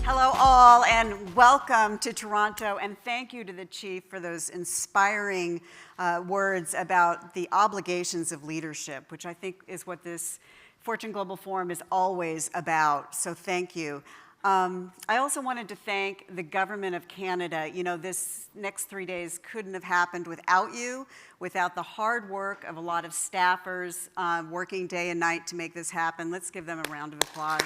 Hello all, and welcome to Toronto, and thank you to the Chief for those inspiring words about the obligations of leadership, which I think is what this Fortune Global Forum is always about, so thank you. I also wanted to thank the Government of Canada. You know, this next 3 days couldn't have happened without you, without the hard work of a lot of staffers working day and night to make this happen. Let's give them a round of applause.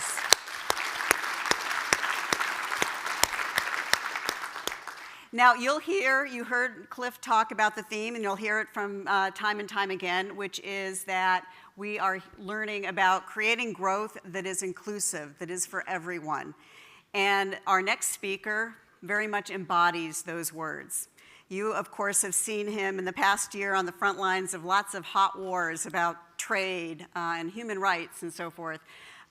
Now, you heard Cliff talk about the theme, and you'll hear it from time and time again, which is that we are learning about creating growth that is inclusive, that is for everyone. And our next speaker very much embodies those words. You, of course, have seen him in the past year on the front lines of lots of hot wars about trade and human rights and so forth.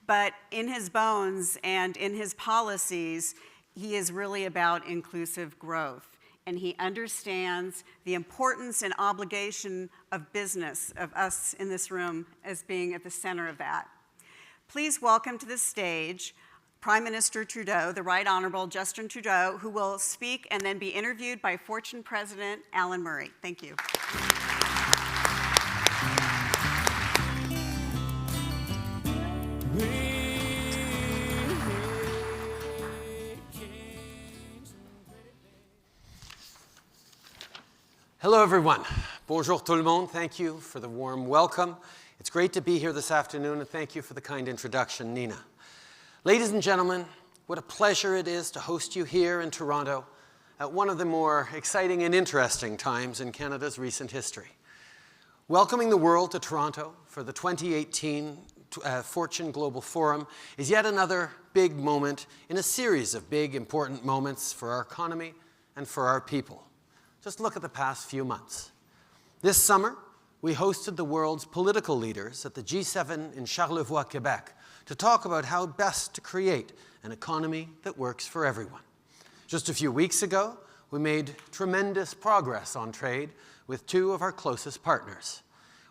But in his bones and in his policies, he is really about inclusive growth, and he understands the importance and obligation of business, of us in this room as being at the center of that. Please welcome to the stage Prime Minister Trudeau, the Right Honourable Justin Trudeau, who will speak and then be interviewed by Fortune President Alan Murray. Thank you. Hello, everyone. Bonjour tout le monde. Thank you for the warm welcome. It's great to be here this afternoon, and thank you for the kind introduction, Nina. Ladies and gentlemen, what a pleasure it is to host you here in Toronto at one of the more exciting and interesting times in Canada's recent history. Welcoming the world to Toronto for the 2018 Fortune Global Forum is yet another big moment in a series of big, important moments for our economy and for our people. Just look at the past few months. This summer, we hosted the world's political leaders at the G7 in Charlevoix, Quebec, to talk about how best to create an economy that works for everyone. Just a few weeks ago, we made tremendous progress on trade with two of our closest partners.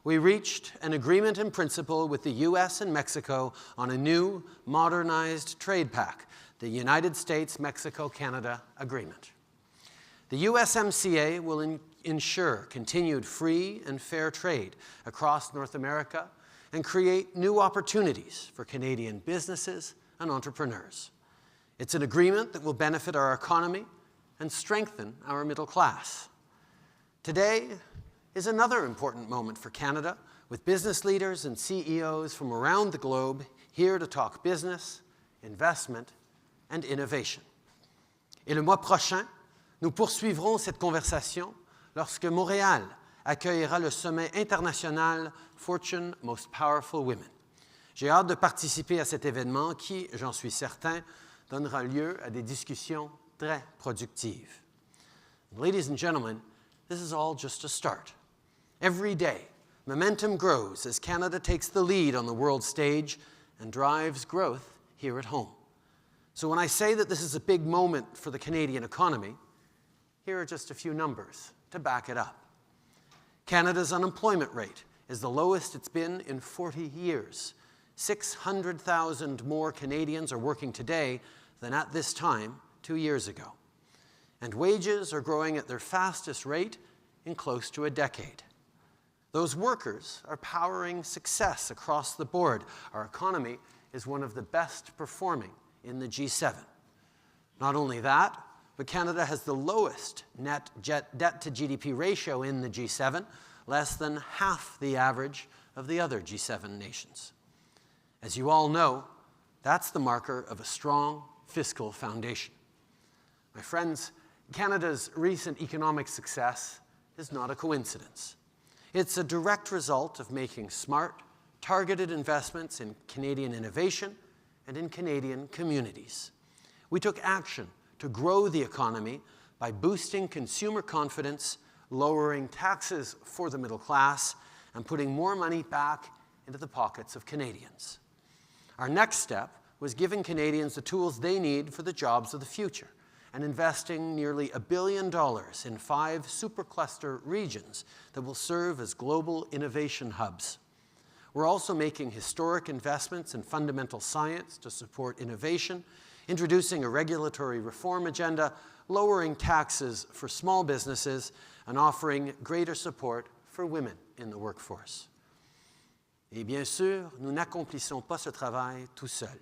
We reached an agreement in principle with the US and Mexico on a new, modernized trade pact, the United States-Mexico-Canada Agreement. The USMCA will ensure continued free and fair trade across North America and create new opportunities for Canadian businesses and entrepreneurs. It's an agreement that will benefit our economy and strengthen our middle class. Today is another important moment for Canada, with business leaders and CEOs from around the globe here to talk business, investment, and innovation. Et le mois prochain, nous poursuivrons cette conversation lorsque Montréal accueillera le sommet international Fortune Most Powerful Women. J'ai hâte de participer à cet événement qui, j'en suis certain, donnera lieu à des discussions très productives. Ladies and gentlemen, this is all just a start. Every day, momentum grows as Canada takes the lead on the world stage and drives growth here at home. So when I say that this is a big moment for the Canadian economy, here are just a few numbers to back it up. Canada's unemployment rate is the lowest it's been in 40 years. 600,000 more Canadians are working today than at this time 2 years ago. And wages are growing at their fastest rate in close to a decade. Those workers are powering success across the board. Our economy is one of the best performing in the G7. Not only that, but Canada has the lowest net debt to GDP ratio in the G7, less than half the average of the other G7 nations. As you all know, that's the marker of a strong fiscal foundation. My friends, Canada's recent economic success is not a coincidence. It's a direct result of making smart, targeted investments in Canadian innovation and in Canadian communities. We took action to grow the economy by boosting consumer confidence, lowering taxes for the middle class, and putting more money back into the pockets of Canadians. Our next step was giving Canadians the tools they need for the jobs of the future and investing nearly $1 billion in 5 supercluster regions that will serve as global innovation hubs. We're also making historic investments in fundamental science to support innovation introducing a regulatory reform agenda, lowering taxes for small businesses, and offering greater support for women in the workforce. Et bien sûr, nous n'accomplissons pas ce travail tout seuls.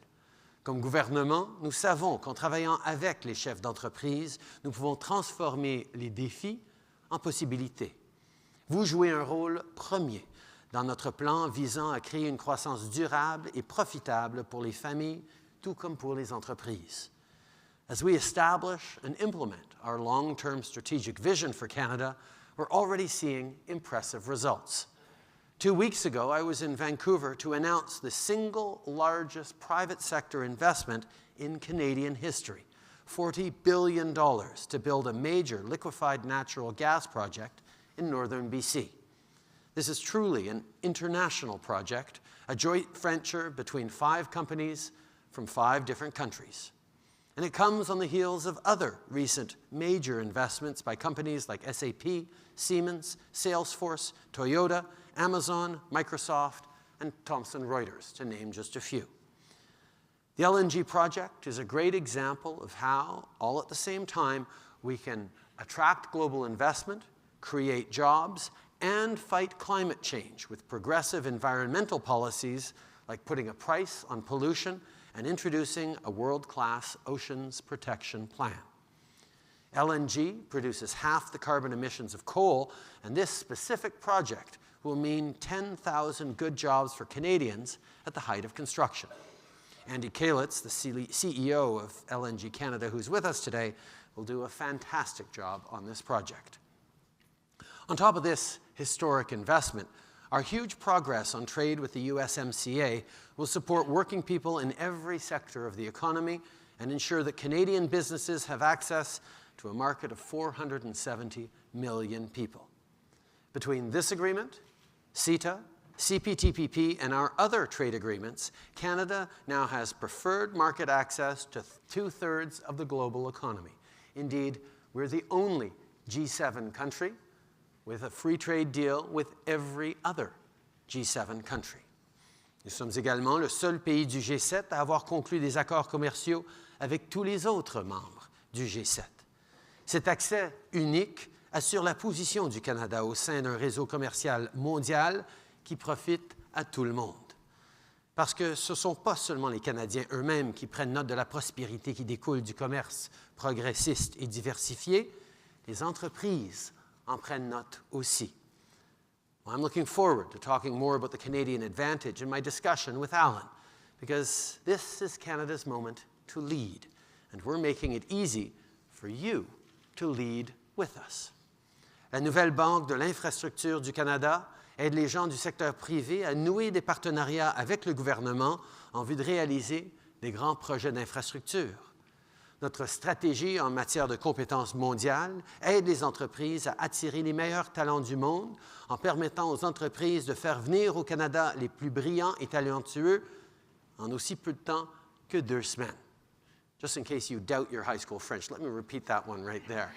Comme gouvernement, nous savons qu'en travaillant avec les chefs d'entreprise, nous pouvons transformer les défis en possibilités. Vous jouez un rôle premier dans notre plan visant à créer une croissance durable et profitable pour les familles, tout comme pour les entreprises. As we establish and implement our long-term strategic vision for Canada, we're already seeing impressive results. 2 weeks ago, I was in Vancouver to announce the single largest private sector investment in Canadian history, $40 billion to build a major liquefied natural gas project in northern BC. This is truly an international project, a joint venture between 5 companies from 5 different countries. And it comes on the heels of other recent major investments by companies like SAP, Siemens, Salesforce, Toyota, Amazon, Microsoft, and Thomson Reuters, to name just a few. The LNG project is a great example of how, all at the same time, we can attract global investment, create jobs, and fight climate change with progressive environmental policies like putting a price on pollution and introducing a world-class oceans protection plan. LNG produces half the carbon emissions of coal, and this specific project will mean 10,000 good jobs for Canadians at the height of construction. Andy Kalitz, the CEO of LNG Canada, who's with us today, will do a fantastic job on this project. On top of this historic investment, our huge progress on trade with the USMCA will support working people in every sector of the economy and ensure that Canadian businesses have access to a market of 470 million people. Between this agreement, CETA, CPTPP, and our other trade agreements, Canada now has preferred market access to 2/3 of the global economy. Indeed, we're the only G7 country with a free trade deal with every other G7 country. Nous sommes également le seul pays du G7 à avoir conclu des accords commerciaux avec tous les autres membres du G7. Cet accès unique assure la position du Canada au sein d'un réseau commercial mondial qui profite à tout le monde. Parce que ce ne sont pas seulement les Canadiens eux-mêmes qui prennent note de la prospérité qui découle du commerce progressiste et diversifié, les entreprises en prennent note aussi. Well, I'm looking forward to talking more about the Canadian advantage in my discussion with Alan, because this is Canada's moment to lead, and we're making it easy for you to lead with us. La nouvelle Banque de l'infrastructure du Canada aide les gens du secteur privé à nouer des partenariats avec le gouvernement en vue de réaliser des grands projets d'infrastructure. Notre stratégie en matière de compétences mondiales aide les entreprises à attirer les meilleurs talents du monde en permettant aux entreprises de faire venir au Canada les plus brillants et talentueux en aussi peu de temps que 2 semaines. Just in case you doubt your high school French, let me repeat that one right there.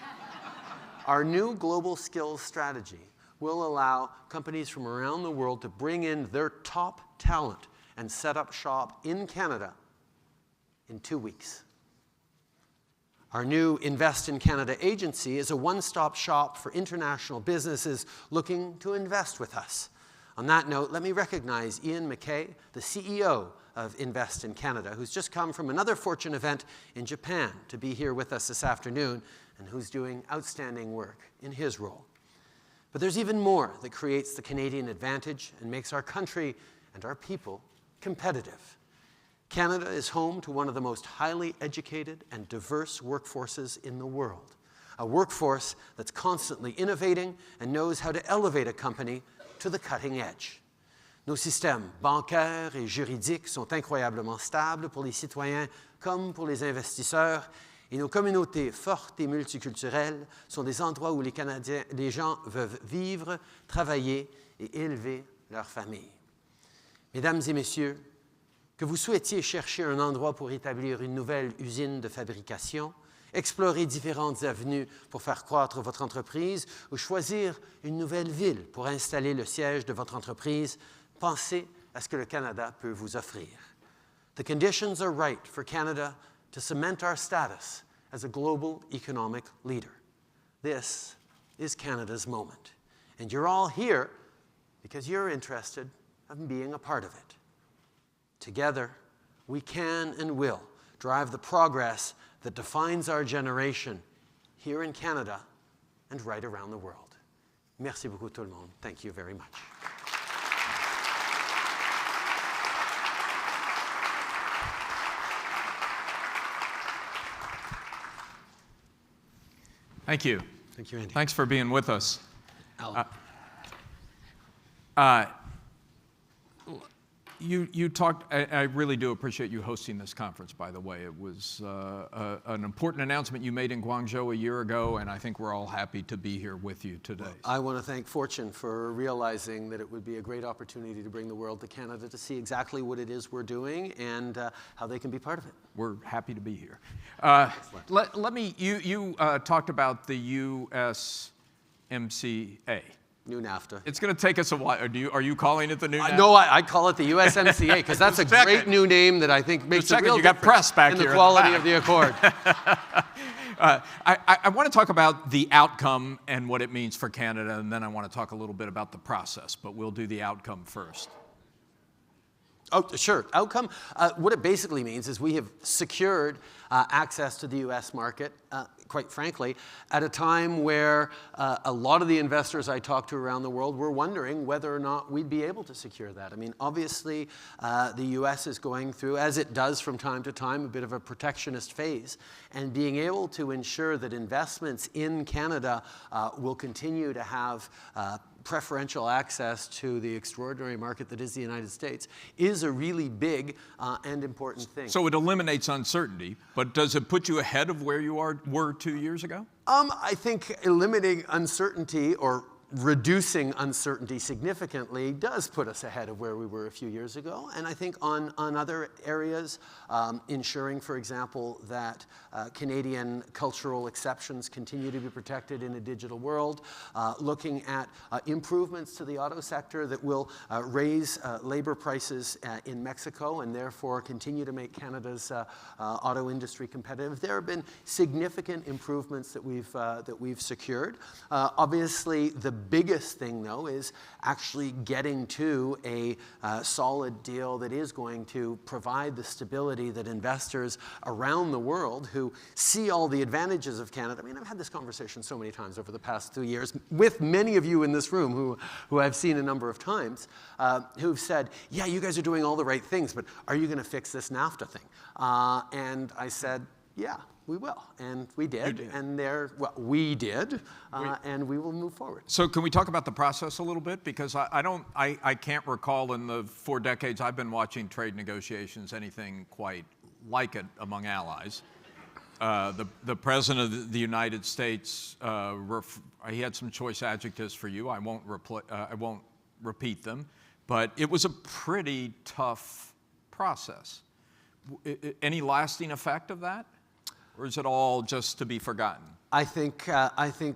Our new global skills strategy will allow companies from around the world to bring in their top talent and set up shop in Canada in 2 weeks. Our new Invest in Canada agency is a one-stop shop for international businesses looking to invest with us. On that note, let me recognize Ian McKay, the CEO of Invest in Canada, who's just come from another Fortune event in Japan to be here with us this afternoon, and who's doing outstanding work in his role. But there's even more that creates the Canadian advantage and makes our country and our people competitive. Canada is home to one of the most highly educated and diverse workforces in the world, a workforce that's constantly innovating and knows how to elevate a company to the cutting edge. Nos systèmes bancaires et juridiques sont incroyablement stables pour les citoyens comme pour les investisseurs, et nos communautés fortes et multiculturelles sont des endroits où les gens veulent vivre, travailler et élever leur famille. Mesdames et messieurs, que vous souhaitiez chercher un endroit pour établir une nouvelle usine de fabrication, explorer différentes avenues pour faire croître votre entreprise ou choisir une nouvelle ville pour installer le siège de votre entreprise, pensez à ce que le Canada peut vous offrir. The conditions are right for Canada to cement our status as a global economic leader. This is Canada's moment. And you're all here because you're interested in being a part of it. Together, we can and will drive the progress that defines our generation here in Canada and right around the world. Merci beaucoup tout le monde. Thank you very much. Thank you. Thank you, Andy. Thanks for being with us. You talked, I really do appreciate you hosting this conference, by the way. It was an important announcement you made in Guangzhou a year ago, and I think we're all happy to be here with you today. Well, I want to thank Fortune for realizing that it would be a great opportunity to bring the world to Canada to see exactly what it is we're doing and how they can be part of it. We're happy to be here. You talked about the USMCA. New NAFTA. It's going to take us a while. Are you calling it the new NAFTA? No, I call it the USMCA because that's a great new name that I think makes a real you got difference press back in here the quality of the accord. I want to talk about the outcome and what it means for Canada, and then I want to talk a little bit about the process, but we'll do the outcome first. Oh, sure. Outcome, what it basically means is we have secured access to the U.S. market, quite frankly, at a time where a lot of the investors I talked to around the world were wondering whether or not we'd be able to secure that. I mean, obviously, the U.S. is going through, as it does from time to time, a bit of a protectionist phase, and being able to ensure that investments in Canada will continue to have preferential access to the extraordinary market that is the United States is a really big and important thing. So it eliminates uncertainty, but does it put you ahead of where you were 2 years ago? I think eliminating uncertainty or reducing uncertainty significantly does put us ahead of where we were a few years ago. And I think on other areas, ensuring, for example, that Canadian cultural exceptions continue to be protected in a digital world, looking at improvements to the auto sector that will raise labor prices in Mexico and therefore continue to make Canada's auto industry competitive. There have been significant improvements that we've secured. Obviously, the biggest thing, though, is actually getting to a solid deal that is going to provide the stability that investors around the world who see all the advantages of Canada. I mean, I've had this conversation so many times over the past 2 years with many of you in this room who I've seen a number of times who've said, yeah, you guys are doing all the right things, but are you going to fix this NAFTA thing? And I said, yeah. We will, and we did, and we did, and we will move forward. So can we talk about the process a little bit? Because I can't recall in the 4 decades I've been watching trade negotiations anything quite like it among allies. The President of the United States, he had some choice adjectives for you. I won't repeat them, but it was a pretty tough process. Any lasting effect of that? Or is it all just to be forgotten? I think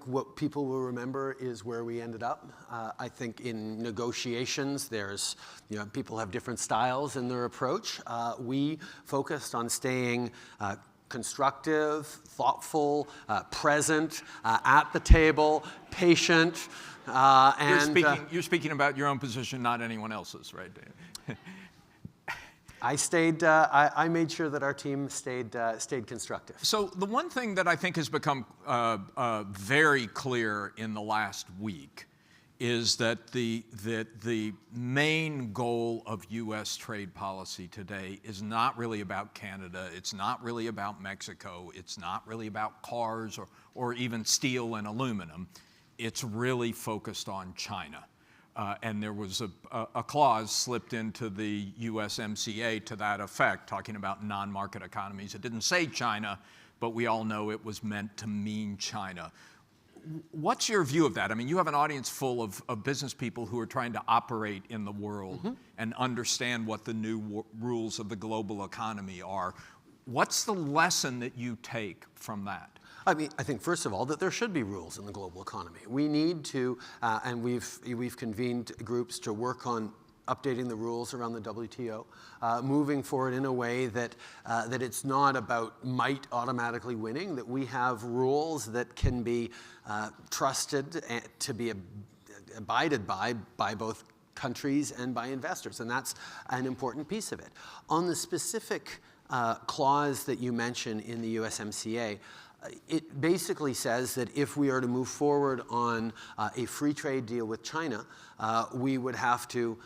what people will remember is where we ended up. I think in negotiations, people have different styles in their approach. We focused on staying constructive, thoughtful, present, at the table, patient, and you're speaking about your own position, not anyone else's, right? I made sure that our team stayed constructive. So the one thing that I think has become very clear in the last week is that the main goal of U.S. trade policy today is not really about Canada. It's not really about Mexico. It's not really about cars or even steel and aluminum. It's really focused on China. And there was a clause slipped into the USMCA to that effect, talking about non-market economies. It didn't say China, but we all know it was meant to mean China. What's your view of that? I mean, you have an audience full of business people who are trying to operate in the world and understand what the new rules of the global economy are. What's the lesson that you take from that? I mean, I think, first of all, that there should be rules in the global economy. We need to, and we've convened groups to work on updating the rules around the WTO, moving forward in a way that, that it's not about might automatically winning, that we have rules that can be trusted to be abided by both countries and by investors, and that's an important piece of it. On the specific clause that you mention in the USMCA, it basically says that if we are to move forward on a free trade deal with China, we would have to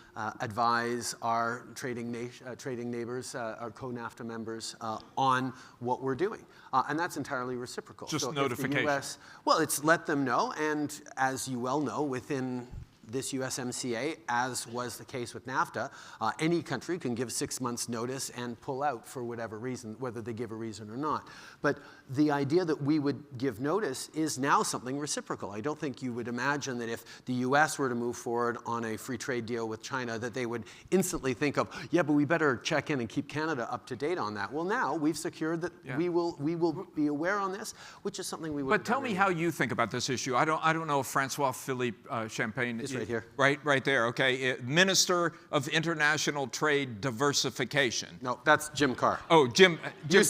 advise our trading neighbors, our co-NAFTA members, on what we're doing. And that's entirely reciprocal. Just so notification. Well, it's let them know, and as you well know, within this USMCA, as was the case with NAFTA, any country can give 6 months notice and pull out for whatever reason, whether they give a reason or not. But the idea that we would give notice is now something reciprocal. I don't think you would imagine that if the US were to move forward on a free trade deal with China, that they would instantly think of, yeah, but we better check in and keep Canada up to date on that. Well, now we've secured that we will be aware on this, which is something we would. But tell me how you think about this issue. I don't know if Francois Philippe Champagne is right here. Right there. Okay, Minister of International Trade Diversification. No, that's Jim Carr. Oh, Jim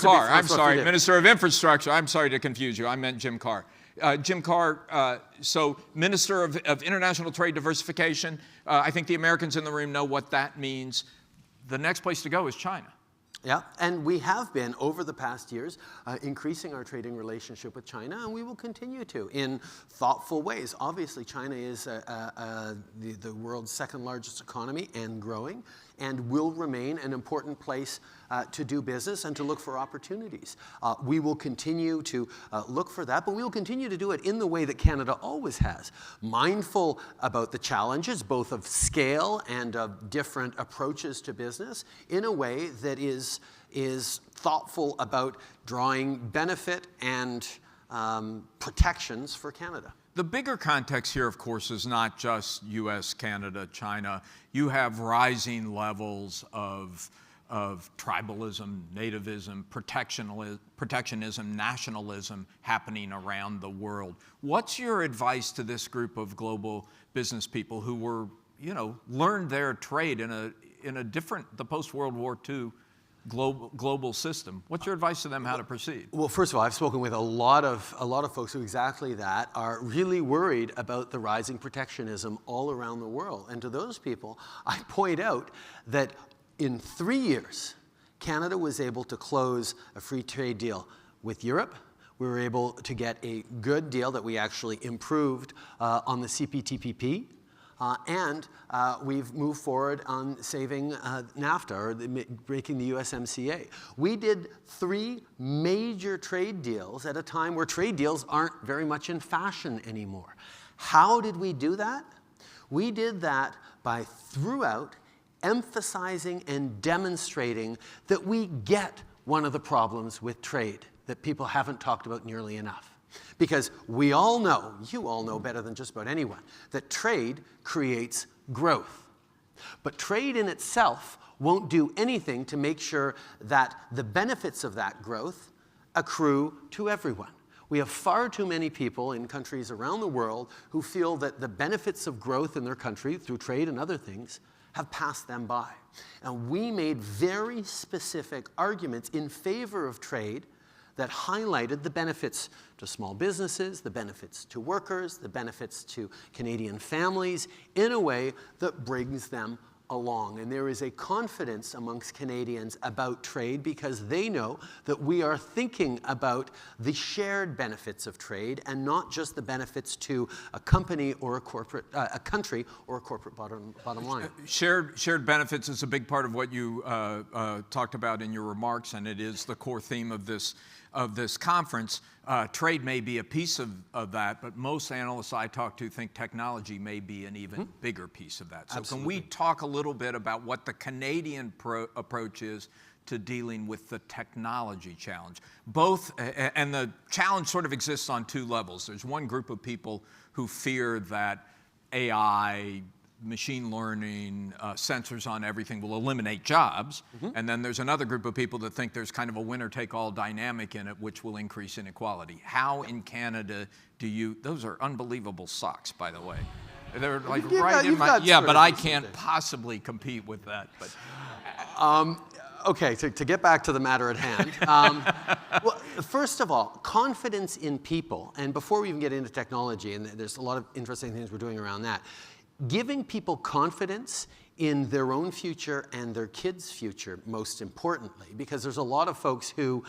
Carr. I'm sorry, Minister of Infrastructure. I'm sorry to confuse you. I meant Jim Carr. Jim Carr, so Minister of International Trade Diversification. I think the Americans in the room know what that means. The next place to go is China. Yeah, and we have been, over the past years, increasing our trading relationship with China, and we will continue to in thoughtful ways. Obviously, China is the world's second largest economy and growing, and will remain an important place to do business and to look for opportunities. We will continue to look for that, but we will continue to do it in the way that Canada always has, mindful about the challenges, both of scale and of different approaches to business, in a way that is thoughtful about drawing benefit and protections for Canada. The bigger context here, of course, is not just US, Canada, China. You have rising levels of tribalism, nativism, protectionism, nationalism happening around the world. What's your advice to this group of global business people who were, learned their trade in a different, the post-World War II global system? What's your advice to them how to proceed? Well, first of all, I've spoken with a lot of folks who exactly that are really worried about the rising protectionism all around the world. And to those people, I point out that in 3 years, Canada was able to close a free trade deal with Europe. We were able to get a good deal that we actually improved on the CPTPP. And we've moved forward on saving NAFTA, or breaking the USMCA. We did 3 major trade deals at a time where trade deals aren't very much in fashion anymore. How did we do that? We did that by, throughout, emphasizing and demonstrating that we get one of the problems with trade that people haven't talked about nearly enough. Because we all know, you all know better than just about anyone, that trade creates growth. But trade in itself won't do anything to make sure that the benefits of that growth accrue to everyone. We have far too many people in countries around the world who feel that the benefits of growth in their country, through trade and other things, have passed them by. And we made very specific arguments in favor of trade that highlighted the benefits to small businesses, the benefits to workers, the benefits to Canadian families, in a way that brings them along. And there is a confidence amongst Canadians about trade because they know that we are thinking about the shared benefits of trade and not just the benefits to a company or a country or a corporate bottom line. Shared benefits is a big part of what you talked about in your remarks, and it is the core theme of this conference. Trade may be a piece of that, but most analysts I talk to think technology may be an even bigger piece of that. So Absolutely. Can we talk a little bit about what the Canadian approach is to dealing with the technology challenge? And the challenge sort of exists on 2 levels. There's one group of people who fear that AI, machine learning, sensors on everything will eliminate jobs. And then there's another group of people that think there's kind of a winner-take-all dynamic in it, which will increase inequality. How in Canada those are unbelievable socks, by the way. They're like You've right got- in you've my, got yeah, sort but of I the same can't thing. possibly compete with that. But Okay, to get back to the matter at hand. Well, first of all, confidence in people, and before we even get into technology, and there's a lot of interesting things we're doing around that, giving people confidence in their own future and their kids' future, most importantly, because there's a lot of folks who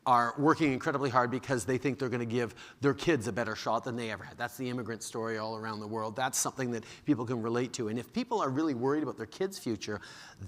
are working incredibly hard because they think they're going to give their kids a better shot than they ever had. That's the immigrant story all around the world. That's something that people can relate to. And if people are really worried about their kids' future,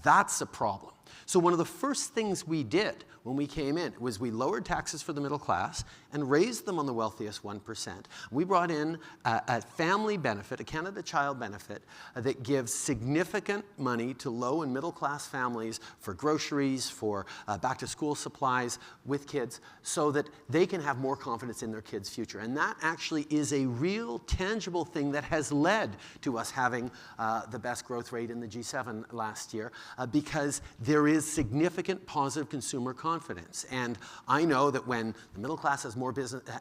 that's a problem. So one of the first things we did when we came in was we lowered taxes for the middle class and raised them on the wealthiest 1%. We brought in a family benefit, a Canada Child benefit, that gives significant money to low and middle class families for groceries, for back to school supplies with kids, so that they can have more confidence in their kids' future. And that actually is a real tangible thing that has led to us having the best growth rate in the G7 last year, because there is significant positive consumer confidence. And I know that when the middle class has more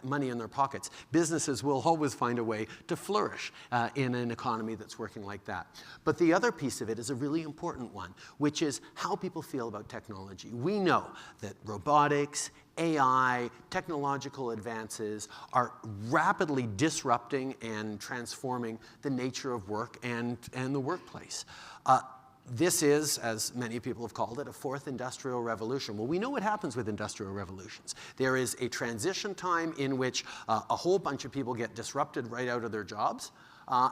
money in their pockets, businesses will always find a way to flourish in an economy that's working like that. But the other piece of it is a really important one, which is how people feel about technology. We know that robotics, AI, technological advances are rapidly disrupting and transforming the nature of work and the workplace. This is, as many people have called it, a fourth industrial revolution. Well, we know what happens with industrial revolutions. There is a transition time in which a whole bunch of people get disrupted right out of their jobs.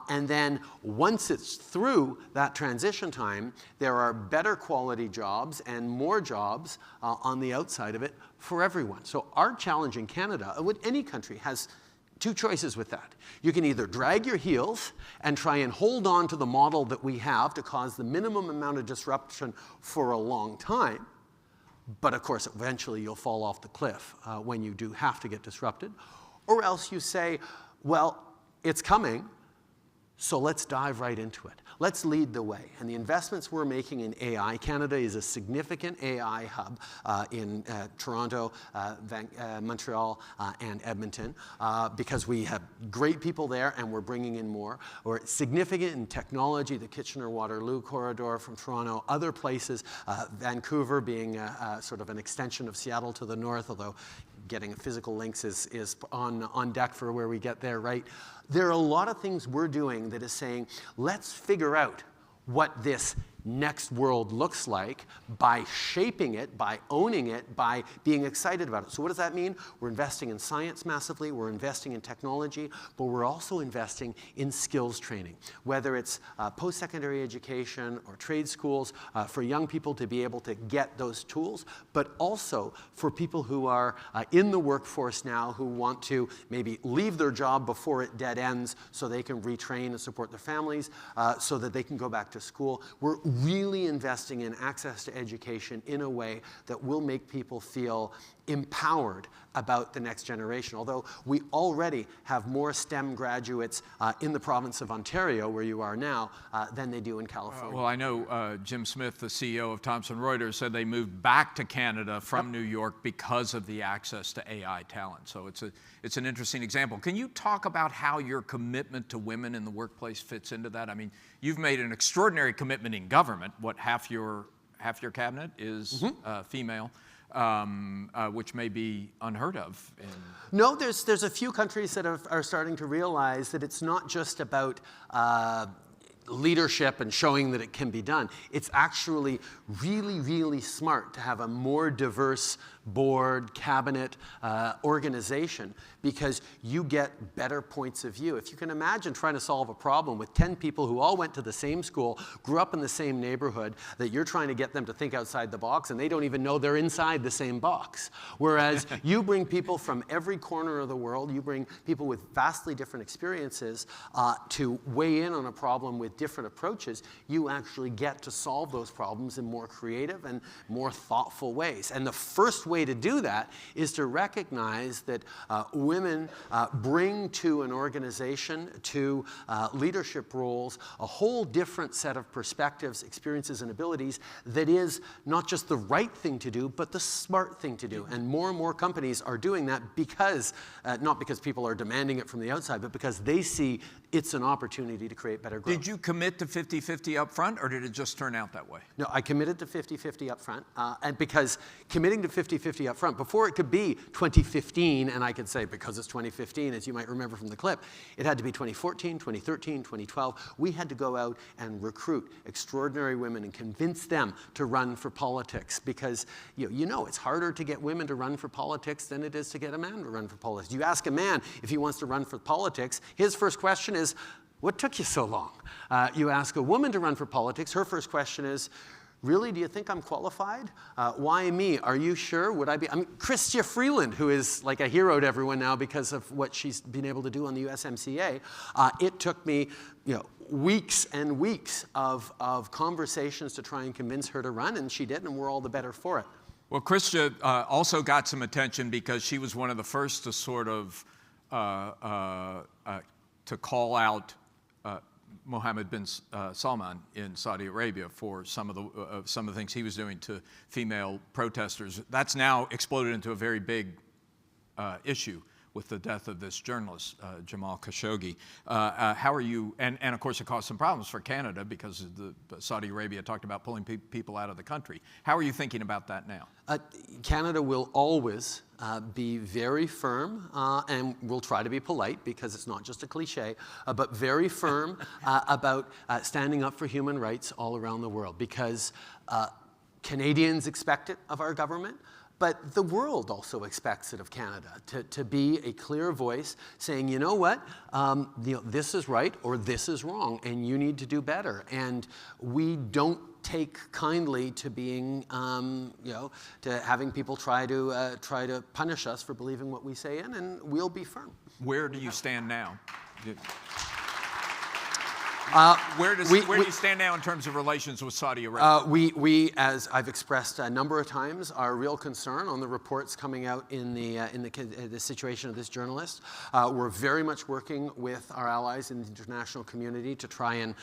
And then once it's through that transition time, there are better quality jobs and more jobs on the outside of it for everyone. So our challenge in Canada, with any country, has two choices with that. You can either drag your heels and try and hold on to the model that we have to cause the minimum amount of disruption for a long time, but of course eventually you'll fall off the cliff when you do have to get disrupted, or else you say, well, it's coming, so let's dive right into it. Let's lead the way. And the investments we're making in AI, Canada is a significant AI hub in Toronto, Montreal, and Edmonton, because we have great people there and we're bringing in more. We're significant in technology, the Kitchener-Waterloo corridor from Toronto, other places, Vancouver being sort of an extension of Seattle to the north, although getting physical links is on deck for where we get there, right? There are a lot of things we're doing that is saying, let's figure out what this next world looks like by shaping it, by owning it, by being excited about it. So what does that mean? We're investing in science massively, we're investing in technology, but we're also investing in skills training, whether it's post-secondary education or trade schools for young people to be able to get those tools, but also for people who are in the workforce now who want to maybe leave their job before it dead ends so they can retrain and support their families so that they can go back to school. We're really investing in access to education in a way that will make people feel empowered about the next generation. Although we already have more STEM graduates in the province of Ontario, where you are now, than they do in California. Well, I know Jim Smith, the CEO of Thomson Reuters, said they moved back to Canada from New York because of the access to AI talent. So it's an interesting example. Can you talk about how your commitment to women in the workplace fits into that? I mean, you've made an extraordinary commitment in government. What, half your cabinet is female? Which may be unheard of. No, there's a few countries that are starting to realize that it's not just about leadership and showing that it can be done. It's actually really, really smart to have a more diverse board, cabinet, organization, because you get better points of view. If you can imagine trying to solve a problem with 10 people who all went to the same school, grew up in the same neighborhood, that you're trying to get them to think outside the box and they don't even know they're inside the same box. Whereas you bring people from every corner of the world, you bring people with vastly different experiences to weigh in on a problem with different approaches, you actually get to solve those problems in more creative and more thoughtful ways. And the first way to do that is to recognize that women bring to an organization, to leadership roles, a whole different set of perspectives, experiences, and abilities that is not just the right thing to do, but the smart thing to do. And more companies are doing that because, not because people are demanding it from the outside, but because they see it's an opportunity to create better growth. Did you commit to 50-50 up front, or did it just turn out that way? No, I committed to 50-50 up front, and because committing to 50-50 up front, before it could be 2015, and I could say because it's 2015, as you might remember from the clip, it had to be 2014, 2013, 2012. We had to go out and recruit extraordinary women and convince them to run for politics, because you know it's harder to get women to run for politics than it is to get a man to run for politics. You ask a man if he wants to run for politics, his first question is, what took you so long? You ask a woman to run for politics, her first question is, really, do you think I'm qualified? Why me? Are you sure? Would I be? I mean, Chrystia Freeland, who is like a hero to everyone now because of what she's been able to do on the USMCA, it took me, weeks and weeks of conversations to try and convince her to run, and she did, and we're all the better for it. Well, Chrystia also got some attention because she was one of the first to sort of to call out Mohammed bin Salman in Saudi Arabia for some of the things he was doing to female protesters. That's now exploded into a very big issue with the death of this journalist, Jamal Khashoggi. How are you, and of course it caused some problems for Canada because Saudi Arabia talked about pulling people out of the country. How are you thinking about that now? Canada will always be very firm, and we'll try to be polite because it's not just a cliche, but very firm about standing up for human rights all around the world, because Canadians expect it of our government. But the world also expects it of Canada, to be a clear voice saying, you know what, this is right or this is wrong, and you need to do better. And we don't take kindly to being, to having people try to punish us for believing what we say in, and we'll be firm. Where do you stand now? Where do you stand now in terms of relations with Saudi Arabia? We, as I've expressed a number of times, are real concern on the reports coming out in the situation of this journalist. We're very much working with our allies in the international community to try and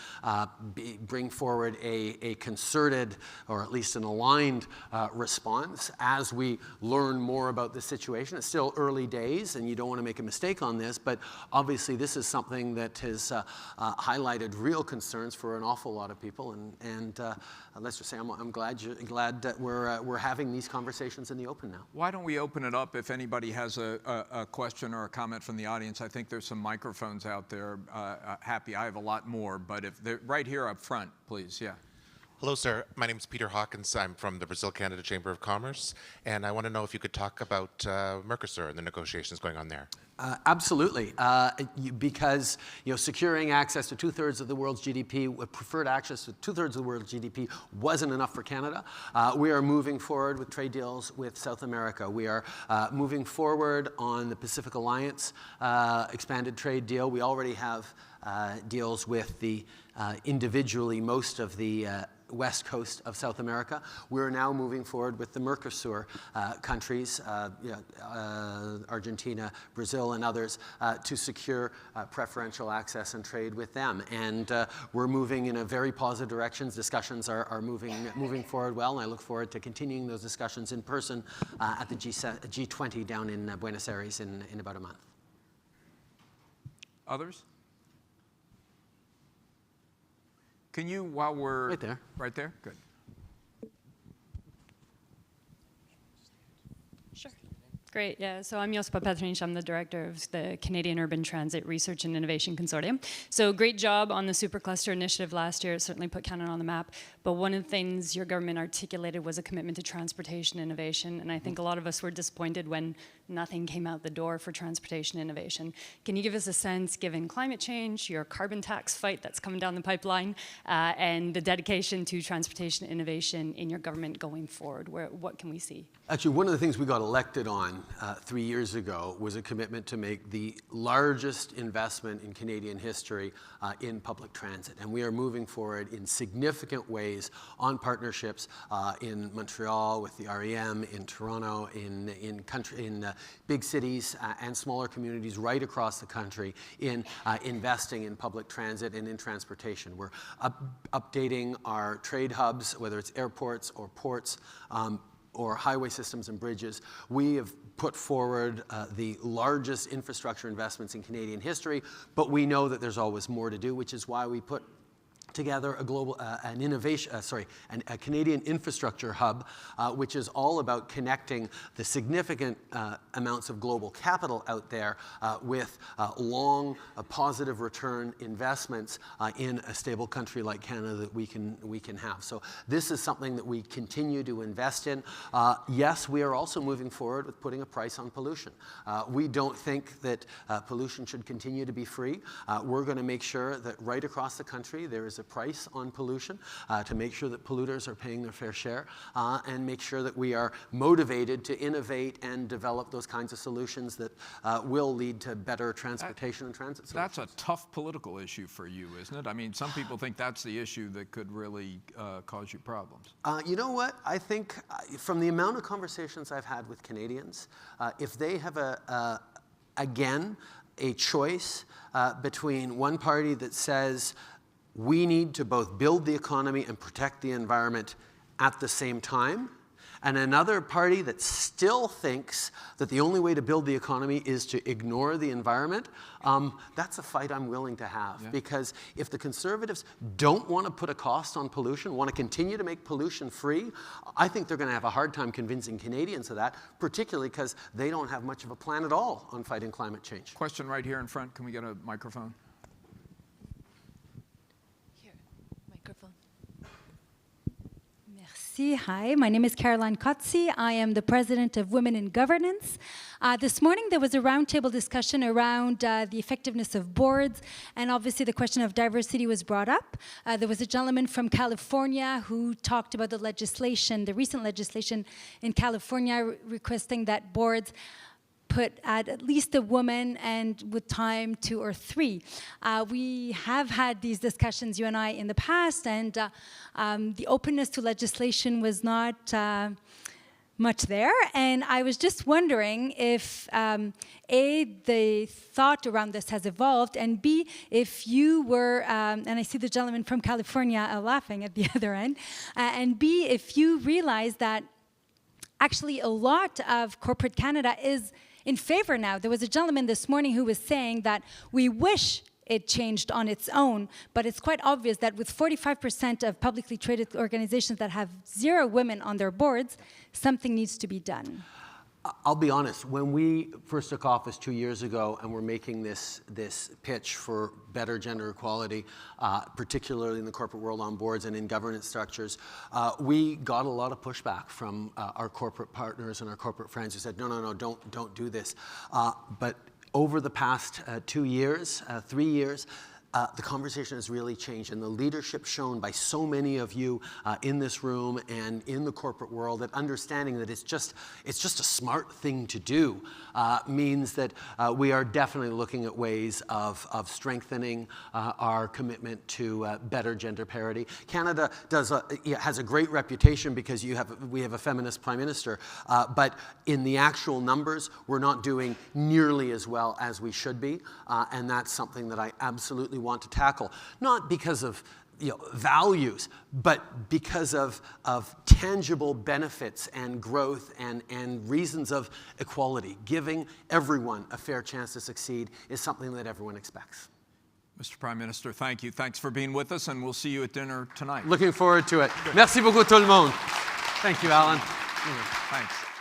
bring forward a concerted, or at least an aligned response as we learn more about the situation. It's still early days, and you don't want to make a mistake on this, but obviously this is something that has highlighted real concerns for an awful lot of people, and let's just say I'm glad that we're having these conversations in the open now. Why don't we open it up if anybody has a question or a comment from the audience? I think there's some microphones out there. Happy, I have a lot more, but if they're right here up front, please. Yeah. Hello, sir. My name is Peter Hawkins. I'm from the Brazil-Canada Chamber of Commerce, and I want to know if you could talk about Mercosur and the negotiations going on there. Absolutely, because securing access to 2/3 of the world's GDP, preferred access to 2/3 of the world's GDP, wasn't enough for Canada. We are moving forward with trade deals with South America. We are moving forward on the Pacific Alliance expanded trade deal. We already have deals with the individually most of the west coast of South America. We're now moving forward with the Mercosur countries, Argentina, Brazil, and others, to secure preferential access and trade with them. And we're moving in a very positive direction. Discussions are moving forward well, and I look forward to continuing those discussions in person at the G20 down in Buenos Aires in about a month. Others? Can you, while we're... Right there. Right there? Good. Sure. Great, yeah. So I'm Jospa Petrinich. I'm the director of the Canadian Urban Transit Research and Innovation Consortium. So great job on the Supercluster initiative last year. It certainly put Canada on the map. But one of the things your government articulated was a commitment to transportation innovation. And I think a lot of us were disappointed when nothing came out the door for transportation innovation. Can you give us a sense, given climate change, your carbon tax fight that's coming down the pipeline, and the dedication to transportation innovation in your government going forward? What can we see? Actually, one of the things we got elected on 3 years ago was a commitment to make the largest investment in Canadian history in public transit. And we are moving forward in significant ways on partnerships in Montreal with the REM, in Toronto, in big cities and smaller communities right across the country in investing in public transit and in transportation. We're updating our trade hubs, whether it's airports or ports, or highway systems and bridges. We have put forward the largest infrastructure investments in Canadian history, but we know that there's always more to do, which is why we put together a global, a Canadian infrastructure hub, which is all about connecting the significant amounts of global capital out there with long, positive return investments in a stable country like Canada that we can have. So this is something that we continue to invest in. Yes, we are also moving forward with putting a price on pollution. We don't think that pollution should continue to be free. We're going to make sure that right across the country there is a price on pollution to make sure that polluters are paying their fair share and make sure that we are motivated to innovate and develop those kinds of solutions that will lead to better transportation and transit solutions. That's a tough political issue for you, isn't it? I mean, some people think that's the issue that could really cause you problems. You know what? I think from the amount of conversations I've had with Canadians, if they have again, a choice between one party that says we need to both build the economy and protect the environment at the same time, and another party that still thinks that the only way to build the economy is to ignore the environment, that's a fight I'm willing to have. Yeah. Because if the Conservatives don't want to put a cost on pollution, want to continue to make pollution free, I think they're going to have a hard time convincing Canadians of that, particularly because they don't have much of a plan at all on fighting climate change. Question right here in front. Can we get a microphone? Hi, my name is Caroline Kotze. I am the president of Women in Governance. This morning there was a roundtable discussion around the effectiveness of boards, and obviously the question of diversity was brought up. There was a gentleman from California who talked about the legislation, the recent legislation in California requesting that boards put at least a woman and with time 2 or 3. We have had these discussions, you and I, in the past, and the openness to legislation was not much there. And I was just wondering if, A, the thought around this has evolved, and B, if you were, and I see the gentleman from California laughing at the other end, and B, if you realize that actually a lot of corporate Canada is in favor now. There was a gentleman this morning who was saying that we wish it changed on its own, but it's quite obvious that with 45% of publicly traded organizations that have 0 women on their boards, something needs to be done. I'll be honest, when we first took office 2 years ago and were making this pitch for better gender equality, particularly in the corporate world on boards and in governance structures, we got a lot of pushback from our corporate partners and our corporate friends who said, no, don't do this. But over the past 2 years, 3 years, the conversation has really changed, and the leadership shown by so many of you in this room and in the corporate world, that understanding that it's just a smart thing to do means that we are definitely looking at ways of strengthening our commitment to better gender parity. Canada has a great reputation because we have a feminist Prime Minister, but in the actual numbers, we're not doing nearly as well as we should be, and that's something that I absolutely want to tackle, not because of values, but because of tangible benefits and growth and reasons of equality. Giving everyone a fair chance to succeed is something that everyone expects. Mr. Prime Minister, thank you. Thanks for being with us, and we'll see you at dinner tonight. Looking forward to it. Merci beaucoup tout le monde. Thank you, Alan. Thanks.